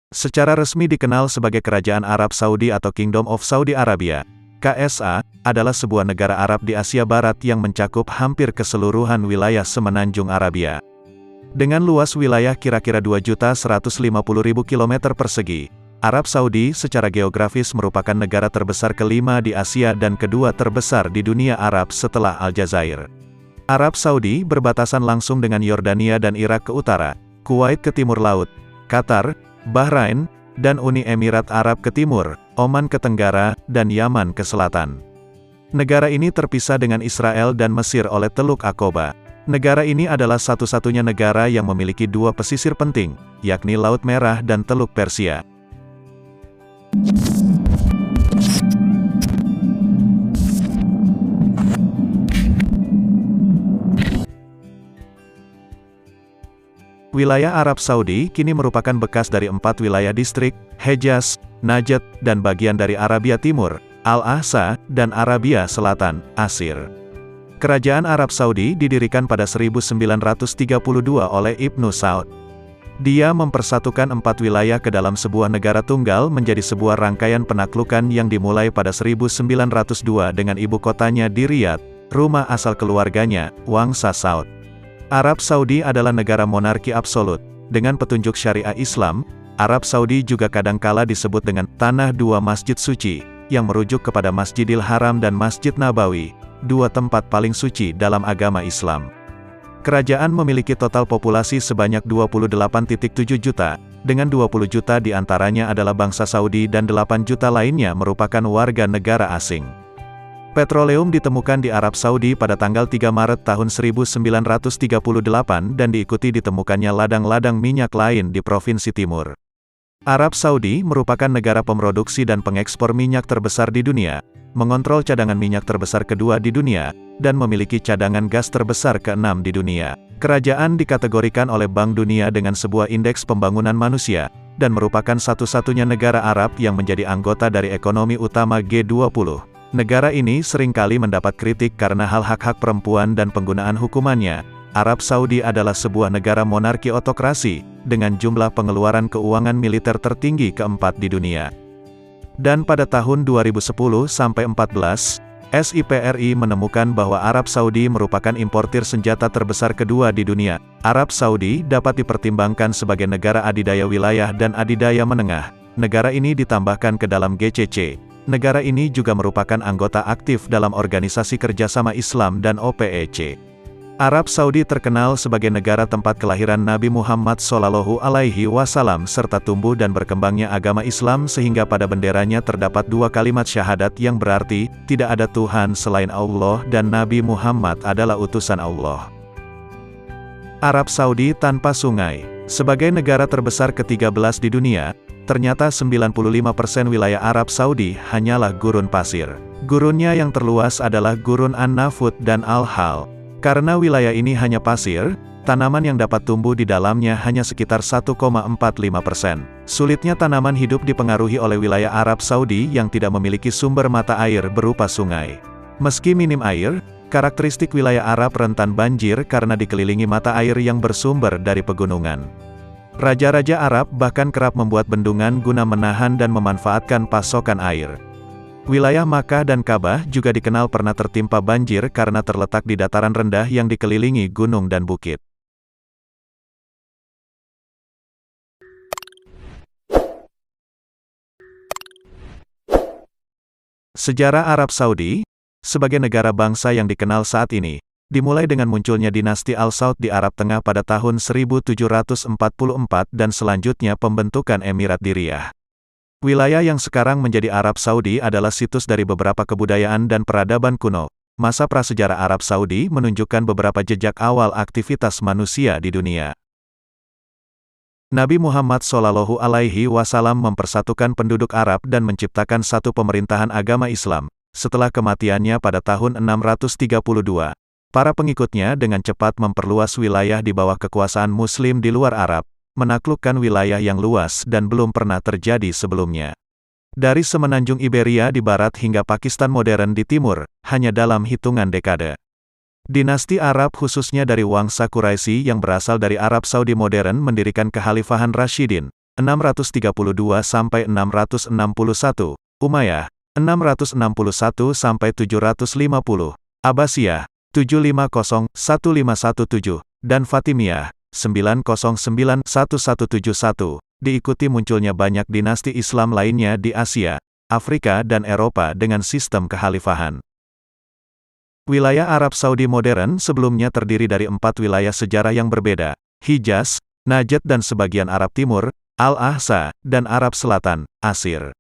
Secara resmi dikenal sebagai Kerajaan Arab Saudi atau Kingdom of Saudi Arabia, KSA, adalah sebuah negara Arab di Asia Barat yang mencakup hampir keseluruhan wilayah Semenanjung Arabia. Dengan luas wilayah kira-kira 2.150.000 km persegi, Arab Saudi secara geografis merupakan negara terbesar kelima di Asia dan kedua terbesar di dunia Arab setelah Aljazair. Arab Saudi berbatasan langsung dengan Yordania dan Irak ke utara, Kuwait ke timur laut, Qatar, Bahrain, dan Uni Emirat Arab ke timur, Oman ke tenggara, dan Yaman ke selatan. Negara ini terpisah dengan Israel dan Mesir oleh Teluk Aqaba. Negara ini adalah satu-satunya negara yang memiliki dua pesisir penting, yakni Laut Merah dan Teluk Persia. Wilayah Arab Saudi kini merupakan bekas dari 4 wilayah distrik, Hejaz, Najd, dan bagian dari Arabia Timur, Al-Ahsa, dan Arabia Selatan, Asir. Kerajaan Arab Saudi didirikan pada 1932 oleh Ibnu Saud. Dia mempersatukan 4 wilayah ke dalam sebuah negara tunggal menjadi sebuah rangkaian penaklukan yang dimulai pada 1902 dengan ibu kotanya di Riyadh, rumah asal keluarganya, Wangsa Saud. Arab Saudi adalah negara monarki absolut. Dengan petunjuk syariah Islam, Arab Saudi juga kadangkala disebut dengan Tanah Dua Masjid Suci, yang merujuk kepada Masjidil Haram dan Masjid Nabawi, dua tempat paling suci dalam agama Islam. Kerajaan memiliki total populasi sebanyak 28,7 juta, dengan 20 juta diantaranya adalah bangsa Saudi dan 8 juta lainnya merupakan warga negara asing. Petroleum ditemukan di Arab Saudi pada tanggal 3 Maret tahun 1938 dan diikuti ditemukannya ladang-ladang minyak lain di Provinsi Timur. Arab Saudi merupakan negara pemroduksi dan pengekspor minyak terbesar di dunia, mengontrol cadangan minyak terbesar kedua di dunia, dan memiliki cadangan gas terbesar ke-6 di dunia. Kerajaan dikategorikan oleh Bank Dunia dengan sebuah indeks pembangunan manusia, dan merupakan satu-satunya negara Arab yang menjadi anggota dari ekonomi utama G20. Negara ini seringkali mendapat kritik karena hal hak-hak perempuan dan penggunaan hukumannya. Arab Saudi adalah sebuah negara monarki otokrasi, dengan jumlah pengeluaran keuangan militer tertinggi keempat di dunia. Dan pada tahun 2010-14, SIPRI menemukan bahwa Arab Saudi merupakan importir senjata terbesar kedua di dunia. Arab Saudi dapat dipertimbangkan sebagai negara adidaya wilayah dan adidaya menengah. Negara ini ditambahkan ke dalam GCC. Negara ini juga merupakan anggota aktif dalam Organisasi Kerjasama Islam dan OPEC. Arab Saudi terkenal sebagai negara tempat kelahiran Nabi Muhammad SAW serta tumbuh dan berkembangnya agama Islam sehingga pada benderanya terdapat 2 kalimat syahadat yang berarti, tidak ada Tuhan selain Allah dan Nabi Muhammad adalah utusan Allah. Arab Saudi tanpa sungai. Sebagai negara terbesar ke-13 di dunia, ternyata 95% wilayah Arab Saudi hanyalah gurun pasir. Gurunnya yang terluas adalah Gurun An-Nafud dan Al-Hal. Karena wilayah ini hanya pasir, tanaman yang dapat tumbuh di dalamnya hanya sekitar 1,45%. Sulitnya tanaman hidup dipengaruhi oleh wilayah Arab Saudi yang tidak memiliki sumber mata air berupa sungai. Meski minim air, karakteristik wilayah Arab rentan banjir karena dikelilingi mata air yang bersumber dari pegunungan. Raja-raja Arab bahkan kerap membuat bendungan guna menahan dan memanfaatkan pasokan air. Wilayah Makkah dan Ka'bah juga dikenal pernah tertimpa banjir karena terletak di dataran rendah yang dikelilingi gunung dan bukit. Sejarah Arab Saudi, sebagai negara bangsa yang dikenal saat ini, dimulai dengan munculnya dinasti Al-Saud di Arab Tengah pada tahun 1744 dan selanjutnya pembentukan Emirat di Riyadh. Wilayah yang sekarang menjadi Arab Saudi adalah situs dari beberapa kebudayaan dan peradaban kuno. Masa prasejarah Arab Saudi menunjukkan beberapa jejak awal aktivitas manusia di dunia. Nabi Muhammad SAW mempersatukan penduduk Arab dan menciptakan satu pemerintahan agama Islam. Setelah kematiannya pada tahun 632, para pengikutnya dengan cepat memperluas wilayah di bawah kekuasaan Muslim di luar Arab, menaklukkan wilayah yang luas dan belum pernah terjadi sebelumnya. Dari semenanjung Iberia di barat hingga Pakistan modern di timur, hanya dalam hitungan dekade. Dinasti Arab khususnya dari Wangsa Quraisy yang berasal dari Arab Saudi modern mendirikan Kekhalifahan Rashidin, 632-661, Umayyah, 661-750, Abbasiyah, 750-1517, dan Fatimiyah, 909-1171, diikuti munculnya banyak dinasti Islam lainnya di Asia, Afrika dan Eropa dengan sistem kekhalifahan. Wilayah Arab Saudi modern sebelumnya terdiri dari 4 wilayah sejarah yang berbeda: Hijaz, Najd dan sebagian Arab Timur, Al-Ahsa, dan Arab Selatan, Asir.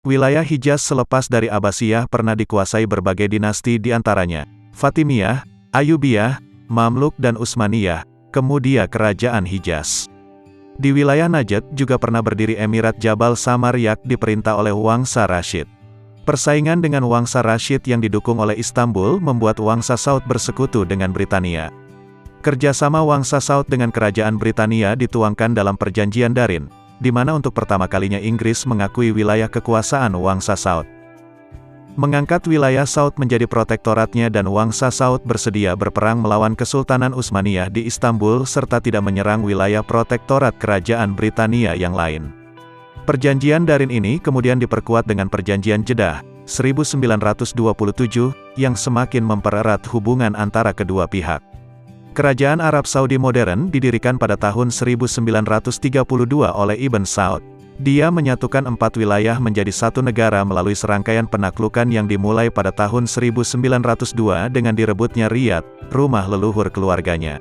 Wilayah Hijaz selepas dari Abbasiyah pernah dikuasai berbagai dinasti di antaranya Fatimiyah, Ayyubiyah, Mamluk dan Utsmaniyah, kemudian Kerajaan Hijaz. Di wilayah Najd juga pernah berdiri Emirat Jabal Samar yang diperintah oleh Wangsa Rashid. Persaingan dengan Wangsa Rashid yang didukung oleh Istanbul membuat Wangsa Saud bersekutu dengan Britania. Kerjasama Wangsa Saud dengan Kerajaan Britania dituangkan dalam Perjanjian Darin, di mana untuk pertama kalinya Inggris mengakui wilayah kekuasaan Wangsa Saud. Mengangkat wilayah Saud menjadi protektoratnya dan Wangsa Saud bersedia berperang melawan Kesultanan Utsmaniyah di Istanbul serta tidak menyerang wilayah protektorat Kerajaan Britania yang lain. Perjanjian Darin ini kemudian diperkuat dengan Perjanjian Jeddah, 1927, yang semakin mempererat hubungan antara kedua pihak. Kerajaan Arab Saudi modern didirikan pada tahun 1932 oleh Ibn Saud. Dia menyatukan 4 wilayah menjadi satu negara melalui serangkaian penaklukan yang dimulai pada tahun 1902 dengan direbutnya Riyadh, rumah leluhur keluarganya.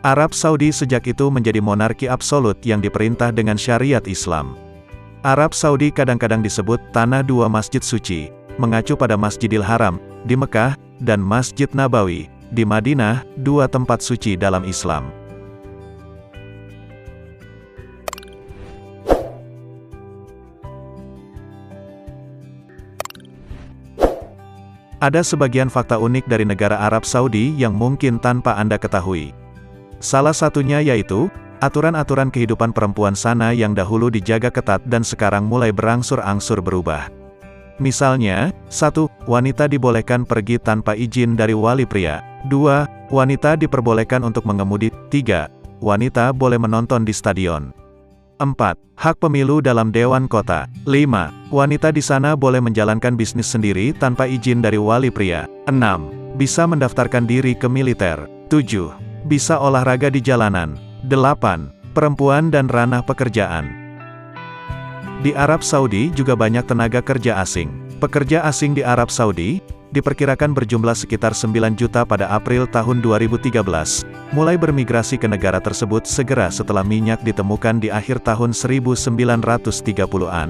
Arab Saudi sejak itu menjadi monarki absolut yang diperintah dengan syariat Islam. Arab Saudi kadang-kadang disebut Tanah Dua Masjid Suci, mengacu pada Masjidil Haram, di Mekah, dan Masjid Nabawi, di Madinah, 2 tempat suci dalam Islam. Ada sebagian fakta unik dari negara Arab Saudi yang mungkin tanpa Anda ketahui. Salah satunya yaitu, aturan-aturan kehidupan perempuan sana yang dahulu dijaga ketat dan sekarang mulai berangsur-angsur berubah. Misalnya, 1. Wanita dibolehkan pergi tanpa izin dari wali pria. 2. Wanita diperbolehkan untuk mengemudi. 3. Wanita boleh menonton di stadion. 4. Hak pemilu dalam Dewan Kota. 5. Wanita di sana boleh menjalankan bisnis sendiri tanpa izin dari wali pria. 6. Bisa mendaftarkan diri ke militer. 7. Bisa olahraga di jalanan. 8. Perempuan dan ranah pekerjaan. Di Arab Saudi juga banyak tenaga kerja asing. Pekerja asing di Arab Saudi diperkirakan berjumlah sekitar 9 juta pada April tahun 2013, mulai bermigrasi ke negara tersebut segera setelah minyak ditemukan di akhir tahun 1930-an.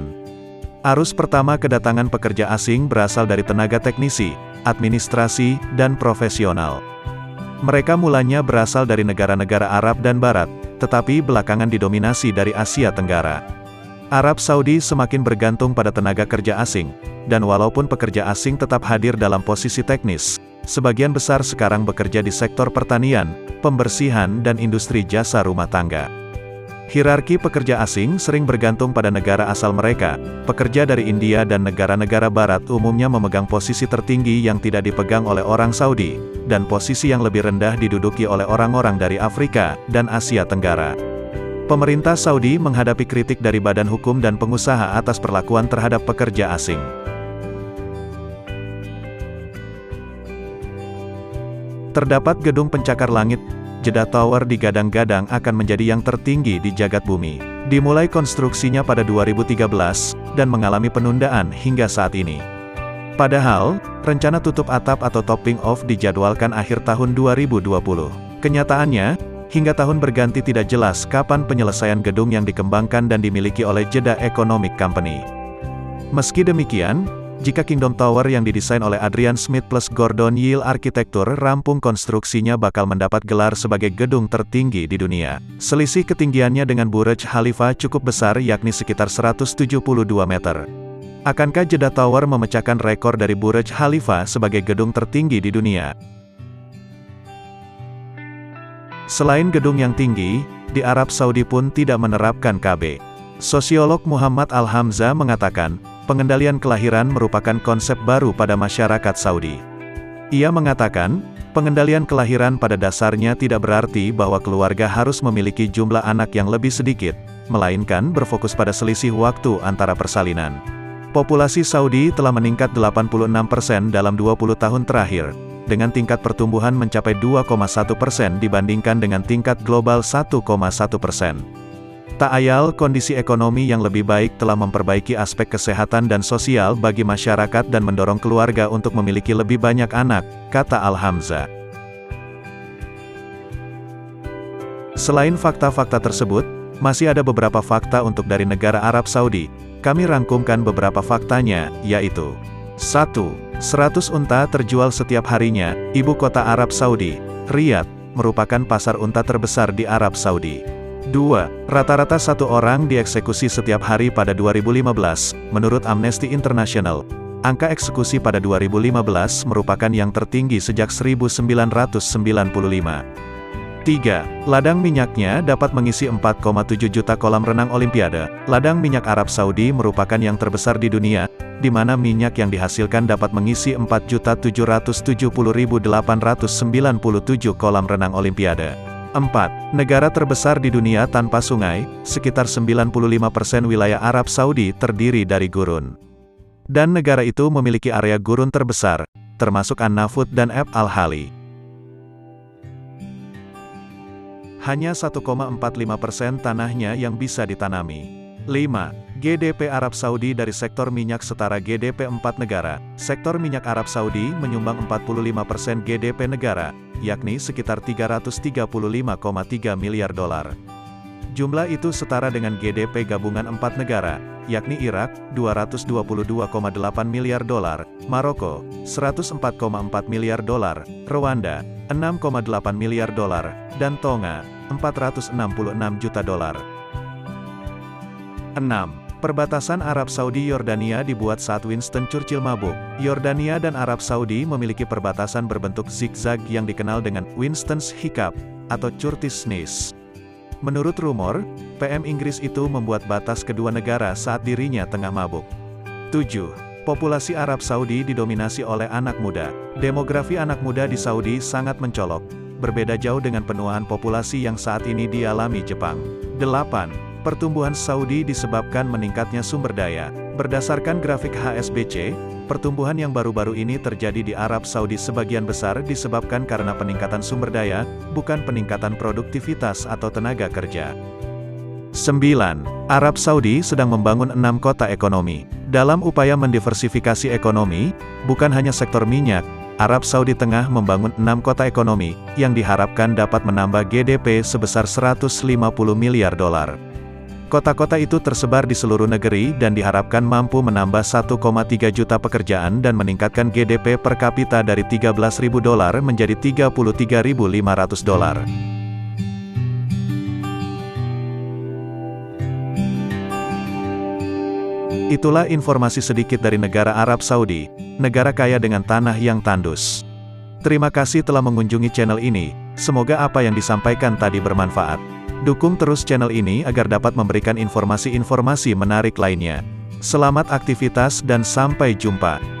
Arus pertama kedatangan pekerja asing berasal dari tenaga teknisi, administrasi, dan profesional. Mereka mulanya berasal dari negara-negara Arab dan Barat, tetapi belakangan didominasi dari Asia Tenggara. Arab Saudi semakin bergantung pada tenaga kerja asing, dan walaupun pekerja asing tetap hadir dalam posisi teknis, sebagian besar sekarang bekerja di sektor pertanian, pembersihan dan industri jasa rumah tangga. Hierarki pekerja asing sering bergantung pada negara asal mereka. Pekerja dari India dan negara-negara Barat umumnya memegang posisi tertinggi yang tidak dipegang oleh orang Saudi, dan posisi yang lebih rendah diduduki oleh orang-orang dari Afrika dan Asia Tenggara. Pemerintah Saudi menghadapi kritik dari badan hukum dan pengusaha atas perlakuan terhadap pekerja asing. Terdapat gedung pencakar langit, Jeddah Tower digadang-gadang akan menjadi yang tertinggi di jagat bumi. Dimulai konstruksinya pada 2013, dan mengalami penundaan hingga saat ini. Padahal, rencana tutup atap atau topping off dijadwalkan akhir tahun 2020. Kenyataannya, hingga tahun berganti tidak jelas kapan penyelesaian gedung yang dikembangkan dan dimiliki oleh Jeddah Economic Company. Meski demikian, jika Kingdom Tower yang didesain oleh Adrian Smith plus Gordon Yale Architecture rampung konstruksinya bakal mendapat gelar sebagai gedung tertinggi di dunia. Selisih ketinggiannya dengan Burj Khalifa cukup besar yakni sekitar 172 meter. Akankah Jeddah Tower memecahkan rekor dari Burj Khalifa sebagai gedung tertinggi di dunia? Selain gedung yang tinggi, di Arab Saudi pun tidak menerapkan KB. Sosiolog Muhammad Al-Hamza mengatakan, pengendalian kelahiran merupakan konsep baru pada masyarakat Saudi. Ia mengatakan, pengendalian kelahiran pada dasarnya tidak berarti bahwa keluarga harus memiliki jumlah anak yang lebih sedikit, melainkan berfokus pada selisih waktu antara persalinan. Populasi Saudi telah meningkat 86% dalam 20 tahun terakhir, dengan tingkat pertumbuhan mencapai 2,1% dibandingkan dengan tingkat global 1,1%. Tak ayal, kondisi ekonomi yang lebih baik telah memperbaiki aspek kesehatan dan sosial bagi masyarakat dan mendorong keluarga untuk memiliki lebih banyak anak, kata Al-Hamza. Selain fakta-fakta tersebut, masih ada beberapa fakta untuk dari negara Arab Saudi. Kami rangkumkan beberapa faktanya, yaitu 1. 100 unta terjual setiap harinya. Ibu kota Arab Saudi, Riyadh, merupakan pasar unta terbesar di Arab Saudi. 2. Rata-rata satu orang dieksekusi setiap hari pada 2015, menurut Amnesty International. Angka eksekusi pada 2015 merupakan yang tertinggi sejak 1995. 3. Ladang minyaknya dapat mengisi 4,7 juta kolam renang Olimpiade. Ladang minyak Arab Saudi merupakan yang terbesar di dunia, di mana minyak yang dihasilkan dapat mengisi 4.770.897 kolam renang Olimpiade. 4. Negara terbesar di dunia tanpa sungai, sekitar 95% wilayah Arab Saudi terdiri dari gurun. Dan negara itu memiliki area gurun terbesar, termasuk An-Nafud dan Eb Al-Hali. Hanya 1,45% tanahnya yang bisa ditanami. 5. GDP Arab Saudi dari sektor minyak setara GDP 4 negara. Sektor minyak Arab Saudi menyumbang 45% GDP negara, yakni sekitar 335,3 miliar dolar. Jumlah itu setara dengan GDP gabungan 4 negara, yakni Irak, 222,8 miliar dolar, Maroko, 104,4 miliar dolar, Rwanda, 6,8 miliar dolar, dan Tonga, 466 juta dolar. 6. Perbatasan Arab Saudi-Yordania dibuat saat Winston Churchill mabuk. Yordania dan Arab Saudi memiliki perbatasan berbentuk zigzag yang dikenal dengan Winston's Hiccup, atau Curtis Sneeze. Menurut rumor, PM Inggris itu membuat batas kedua negara saat dirinya tengah mabuk. 7. Populasi Arab Saudi didominasi oleh anak muda. Demografi anak muda di Saudi sangat mencolok, berbeda jauh dengan penuaan populasi yang saat ini dialami Jepang. 8. Pertumbuhan Saudi disebabkan meningkatnya sumber daya. Berdasarkan grafik HSBC, pertumbuhan yang baru-baru ini terjadi di Arab Saudi sebagian besar disebabkan karena peningkatan sumber daya, bukan peningkatan produktivitas atau tenaga kerja. 9. Arab Saudi sedang membangun 6 kota ekonomi. Dalam upaya mendiversifikasi ekonomi, bukan hanya sektor minyak, Arab Saudi tengah membangun 6 kota ekonomi, yang diharapkan dapat menambah GDP sebesar 150 miliar dolar. Kota-kota itu tersebar di seluruh negeri dan diharapkan mampu menambah 1,3 juta pekerjaan dan meningkatkan GDP per kapita dari 13.000 dolar menjadi 33.500 dolar. Itulah informasi sedikit dari negara Arab Saudi, negara kaya dengan tanah yang tandus. Terima kasih telah mengunjungi channel ini, semoga apa yang disampaikan tadi bermanfaat. Dukung terus channel ini agar dapat memberikan informasi-informasi menarik lainnya. Selamat aktivitas dan sampai jumpa.